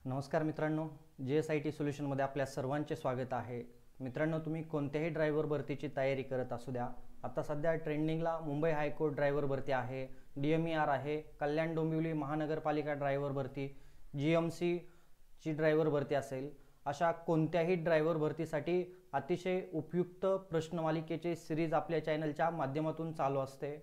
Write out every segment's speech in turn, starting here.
नमस्कार मित्रांनो, JSIT सोल्युशनमध्ये आपल्या सर्वांचे स्वागत आहे. मित्रांनो, तुम्ही कोणत्याही ड्रायव्हर भरतीची तयारी करत असू द्या, आता सध्या ट्रेंडिंगला मुंबई हायकोर्ट ड्रायव्हर भरती आहे, DMER आहे, कल्याण डोंबिवली महानगरपालिका ड्रायव्हर भरती, GMC ची ड्रायव्हर भरती असेल, अशा कोणत्याही ड्रायव्हर भरतीसाठी अतिशय उपयुक्त प्रश्नमालिकेचे सिरीज आपल्या चॅनलच्या माध्यमातून चालू असते.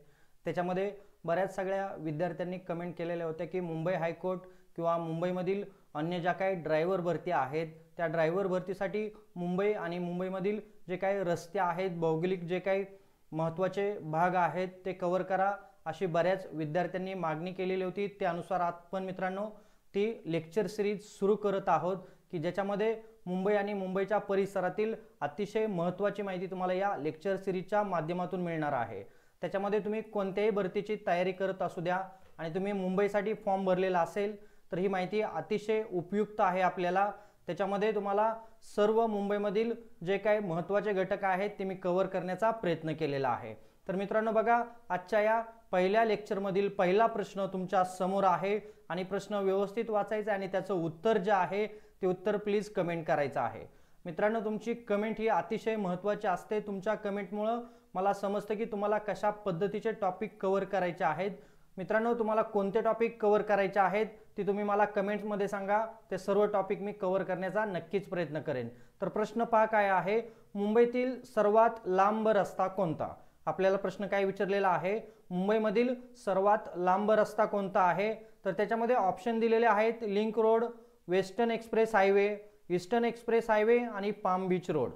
त्याच्यामध्ये बऱ्याच सगळ्या विद्यार्थ्यांनी कमेंट केलेल्या होत्या की मुंबई हायकोर्ट किंवा मुंबईमधील अन्य ज्या काही ड्रायव्हर भरती आहेत त्या ड्रायव्हर भरतीसाठी मुंबई आणि मुंबईमधील जे काही रस्ते आहेत, भौगोलिक जे काही महत्त्वाचे भाग आहेत ते कव्हर करा, अशी बऱ्याच विद्यार्थ्यांनी मागणी केलेली होती. त्यानुसार आपण मित्रांनो ती लेक्चर सिरीज सुरू करत आहोत की ज्याच्यामध्ये मुंबई आणि मुंबईच्या परिसरातील अतिशय महत्त्वाची माहिती तुम्हाला या लेक्चर सिरीजच्या माध्यमातून मिळणार आहे. त्याच्यामध्ये तुम्ही कोणत्याही भरतीची तयारी करत असू द्या आणि तुम्ही मुंबईसाठी फॉर्म भरलेला असेल तर ही माहिती अतिशय उपयुक्त आहे आपल्याला. त्याच्यामध्ये तुम्हाला सर्व मुंबईमधील जे काही महत्त्वाचे घटक आहेत ते मी कव्हर करण्याचा प्रयत्न केलेला आहे. तर मित्रांनो बघा, आजच्या या पहिल्या लेक्चरमधील पहिला प्रश्न तुमच्या समोर आहे आणि प्रश्न व्यवस्थित वाचायचा आणि त्याचं उत्तर जे आहे ते उत्तर प्लीज कमेंट करायचं आहे. मित्रांनो, तुमची कमेंट ही अतिशय महत्त्वाची असते. तुमच्या कमेंटमुळं मला समजतं की तुम्हाला कशा पद्धतीचे टॉपिक कव्हर करायचे आहेत. मित्रांनो, तुम्हाला कोणते टॉपिक कव्हर करायचे आहेत ते तुम्ही मला कमेंट्समध्ये सांगा, ते सर्व टॉपिक मी कव्हर करण्याचा नक्कीच प्रयत्न करेन. तर प्रश्न पहा काय आहे, मुंबईतील सर्वात लांब रस्ता कोणता? आपल्याला प्रश्न काय विचारलेला आहे, मुंबईमधील सर्वात लांब रस्ता कोणता आहे? तर त्याच्यामध्ये ऑप्शन दिलेले आहेत link road, western express highway, eastern express highway आणि पाम बीच रोड.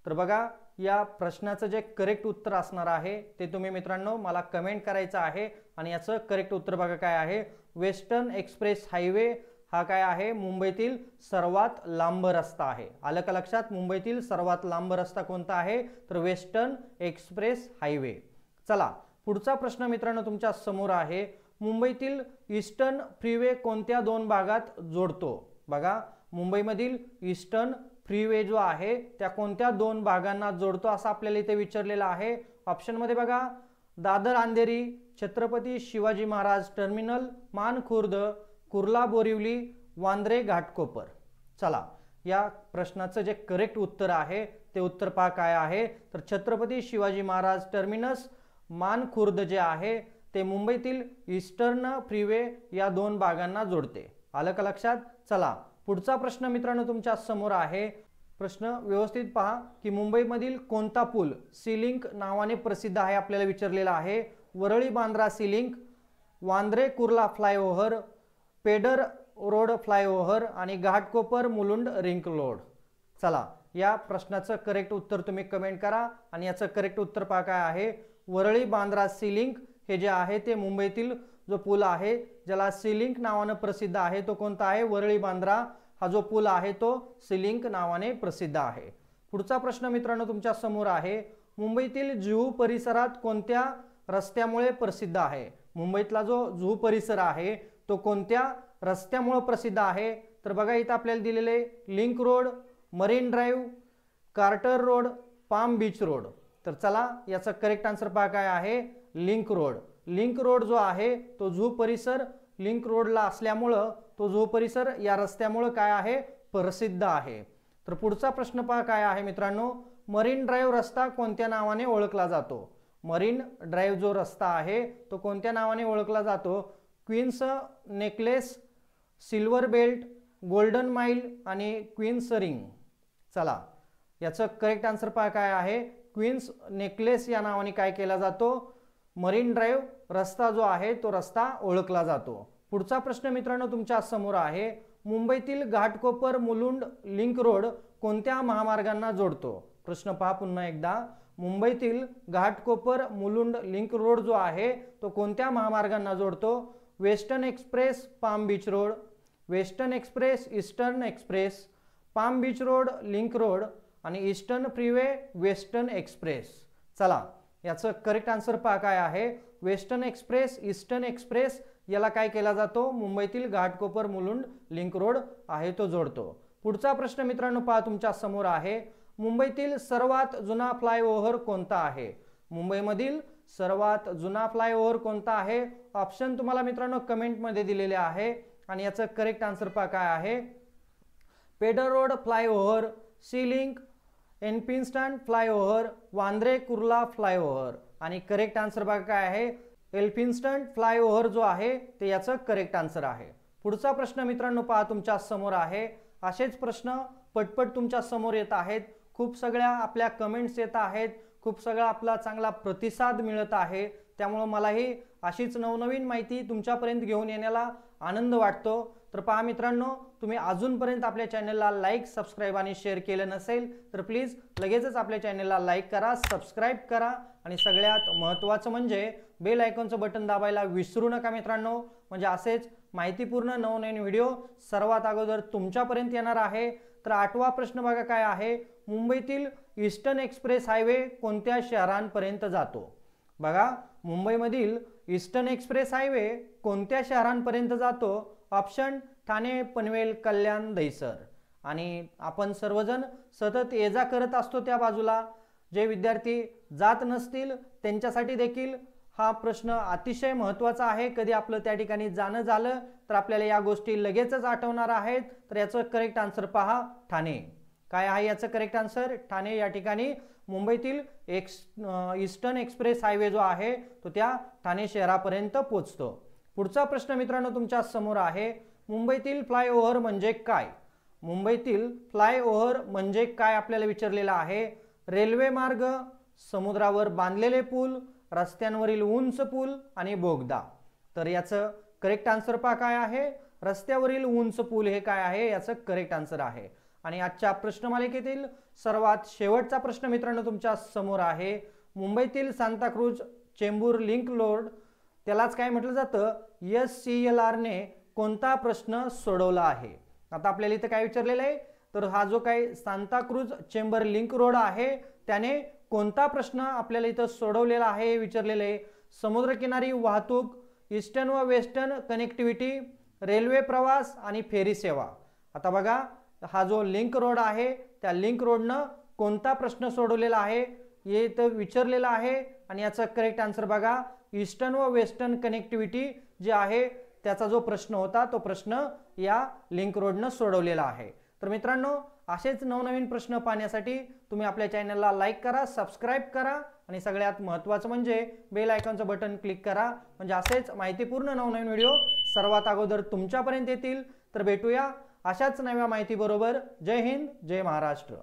तर बघा, या प्रश्नाचं जे करेक्ट उत्तर असणार आहे ते तुम्ही मित्रांनो मला कमेंट करायचं आहे आणि याचं करेक्ट उत्तर बघा काय आहे, वेस्टर्न एक्सप्रेस हायवे हा काय आहे, मुंबईतील सर्वात लांब रस्ता आहे. आलं का लक्षात? मुंबईतील सर्वात लांब रस्ता कोणता आहे? तर वेस्टर्न एक्सप्रेस हायवे. चला पुढचा प्रश्न मित्रांनो तुमच्या समोर आहे, मुंबईतील ईस्टर्न फ्रीवे कोणत्या दोन भागात जोडतो? बघा, मुंबईमधील ईस्टर्न फ्रीवे जो आहे त्या कोणत्या दोन भागांना जोडतो असं आपल्याला इथे विचारलेलं आहे. ऑप्शनमध्ये बघा, दादर अंधेरी, छत्रपती शिवाजी महाराज टर्मिनल, मानखुर्द, कुर्ला बोरिवली, वांद्रे घाटकोपर. चला या प्रश्नाचं जे करेक्ट उत्तर आहे ते उत्तर पहा काय आहे, तर छत्रपती शिवाजी महाराज टर्मिनस मानखुर्द जे आहे ते मुंबईतील ईस्टर्न फ्रीवे या दोन भागांना जोडते. आलं का लक्षात? चला पुढचा प्रश्न मित्रांनो तुमच्या समोर आहे. प्रश्न व्यवस्थित पहा की मुंबईमधील कोणता पूल सी लिंक नावाने प्रसिद्ध आहे आपल्याला विचारलेला आहे. Worli Bandra sea link, Vandre Kurla flyover, Peddar road flyover आणि घाटकोपर मुलुंड रिंग रोड. चला या प्रश्नाचं करेक्ट उत्तर तुम्ही कमेंट करा आणि याचं करेक्ट उत्तर पहा काय आहे, वरळी बांद्रा सी लिंक हे जे आहे ते मुंबईतील जो पूल आहे ज्याला सी लिंक नावाने प्रसिद्ध आहे तो कोणता आहे, वरळी बांद्रा हा जो पूल आहे तो सी लिंक नावाने प्रसिद्ध आहे. पुढचा प्रश्न मित्रांनो तुमच्या समोर आहे, मुंबईतील जुहू परिसरात कोणत्या रस्त्यामुळे प्रसिद्ध आहे? मुंबईतला जो जुहू परिसर आहे तो कोणत्या रस्त्यामुळे प्रसिद्ध आहे? तर बघा इथं आपल्याला दिलेले link road, marine drive, Carter road, palm beach road. तर चला याचा करेक्ट आन्सर पहा काय आहे, लिंक रोड. लिंक रोड जो आहे तो जुहू परिसर लिंक रोडला असल्यामुळं तो जुहू परिसर या रस्त्यामुळे काय आहे, प्रसिद्ध आहे. तर पुढचा प्रश्न पहा काय आहे मित्रांनो, मरीन ड्राईव्ह रस्ता कोणत्या नावाने ओळखला जातो? मरीन ड्राईव्ह जो रस्ता आहे तो कोणत्या नावाने ओळखला जातो? Queen's necklace, silver belt, golden mile आणि क्वीन्स रिंग. चला याचं करेक्ट आन्सर पहा काय आहे, क्वीन्स नेकलेस या नावाने काय केला जातो, मरीन ड्राईव्ह रस्ता जो आहे तो रस्ता ओळखला जातो. पुढचा प्रश्न मित्रांनो तुमच्या समोर आहे, मुंबईतील घाटकोपर मुलुंड लिंक रोड कोणत्या महामार्गांना जोडतो? प्रश्न पहा पुन्हा एकदा, मुंबईतील घाटकोपर मुलुंड लिंक रोड जो आहे तो कोणत्या महामार्गांना जोडतो? Western express palm beach road, western express eastern express, palm beach road link road आणि ईस्टर्न फ्रीवे वेस्टर्न एक्सप्रेस. चला याचं करेक्ट आन्सर पहा काय आहे, वेस्टर्न एक्सप्रेस ईस्टर्न एक्सप्रेस याला काय केला जातो, मुंबईतील घाटकोपर मुलुंड लिंक रोड आहे तो जोडतो. पुढचा प्रश्न मित्रांनो पहा तुमच्या समोर आहे, मुंबईतील सर्वात जुना फ्लायओव्हर कोणता आहे? मुंबईमधील सर्वात जुना फ्लायओव्हर कोणता आहे? ऑप्शन तुम्हाला मित्रांनो कमेंटमध्ये दिलेले आहे आणि याचं करेक्ट आन्सर पहा काय आहे, Peddar road flyover, sea link, Elphinstone flyover, Vandre Kurla flyover. आणि करेक्ट आन्सर बघा काय आहे, एल्फिन्स्टन फ्लायओव्हर जो आहे ते याचं करेक्ट आन्सर आहे. पुढचा प्रश्न मित्रांनो पहा तुमच्या समोर आहे. असेच प्रश्न पटपट तुमच्या समोर येत आहेत. खूप सगळ्या आपल्या कमेंट्स येत आहेत, खूप सगळा आपला चांगला प्रतिसाद मिळत आहे. त्यामुळे मलाही अशीच नवनवीन माहिती तुमच्यापर्यंत घेऊन येण्याला आनंद वाटतो. तर पहा मित्रांनो, तुम्ही अजूनपर्यंत आपल्या चॅनलला लाईक, सबस्क्राईब आणि शेअर केलं नसेल तर प्लीज लगेचच आपल्या चॅनलला लाईक करा, सबस्क्राईब करा आणि सगळ्यात महत्त्वाचं म्हणजे बेल आयकॉनचं बटन दाबायला विसरू नका मित्रांनो. म्हणजे असेच माहितीपूर्ण नवनवीन व्हिडिओ सर्वात अगोदर तुमच्यापर्यंत येणार आहे. तर 8वा प्रश्न बघा काय आहे, मुंबईतील ईस्टर्न एक्सप्रेस हायवे कोणत्या शहरांपर्यंत जातो? बघा, मुंबईमधील ईस्टर्न एक्सप्रेस हायवे कोणत्या शहरांपर्यंत जातो? ऑप्शन ठाणे, पनवेल, कल्याण, दहिसर. आणि आपण सर्वजण सतत ये जा करत असतो त्या बाजूला. जे विद्यार्थी जात नसतील त्यांच्यासाठी देखील हा प्रश्न अतिशय महत्त्वाचा आहे. कधी आपलं त्या ठिकाणी जाणं झालं तर आपल्याला या गोष्टी लगेचच आठवणार आहेत. तर याचं करेक्ट आन्सर पहा, ठाणे. काय आहे याचं करेक्ट आन्सर? ठाणे या ठिकाणी मुंबईतील ईस्टर्न एक्सप्रेस हायवे जो आहे तो त्या ठाणे शहरापर्यंत पोहोचतो. पुढचा प्रश्न मित्रांनो तुमच्या समोर आहे, मुंबईतील फ्लायओव्हर म्हणजे काय? मुंबईतील फ्लायओव्हर म्हणजे काय आपल्याला विचारलेलं आहे. रेल्वे मार्ग, समुद्रावर बांधलेले पूल, रस्त्यांवरील उंच पूल आणि बोगदा. तर याचं करेक्ट आन्सर पहा काय आहे, रस्त्यावरील उंच पूल हे काय आहे, याचं करेक्ट आन्सर आहे. आणि आजच्या प्रश्नमालिकेतील सर्वात शेवटचा प्रश्न मित्रांनो तुमच्या समोर आहे, मुंबईतील सांताक्रूज चेंबूर लिंक रोड त्यालाच काय म्हटलं जातं, SCLR ने कोणता प्रश्न सोडवला आहे? आता आपल्याला इथं काय विचारलेलं आहे, तर हा जो काही सांताक्रूज चेंबर लिंक रोड आहे त्याने कोणता प्रश्न आपल्याला इथं सोडवलेला आहे विचारलेलं आहे. समुद्रकिनारी वाहतूक, ईस्टर्न व वेस्टर्न कनेक्टिव्हिटी, रेल्वे प्रवास आणि फेरी सेवा. आता बघा, हा जो लिंक रोड आहे त्या लिंक रोडनं कोणता प्रश्न सोडवलेला आहे हे इथं विचारलेलं आहे. आणि याचा करेक्ट आन्सर बघा, ईस्टर्न व वेस्टर्न कनेक्टिव्हिटी जे आहे त्याचा जो प्रश्न होता तो प्रश्न या लिंक रोडनं सोडवलेला आहे. तर मित्रांनो, असेच नवनवीन प्रश्न पाहण्यासाठी तुम्ही आपल्या चॅनलला लाईक करा, सबस्क्राईब करा आणि सगळ्यात महत्त्वाचं म्हणजे बेल आयकॉनचं बटन क्लिक करा. म्हणजे असेच माहितीपूर्ण नवनवीन व्हिडिओ सर्वात अगोदर तुमच्यापर्यंत येतील. तर भेटूया अशाच नव्या माहिती बरोबर. जय हिंद, जय महाराष्ट्र.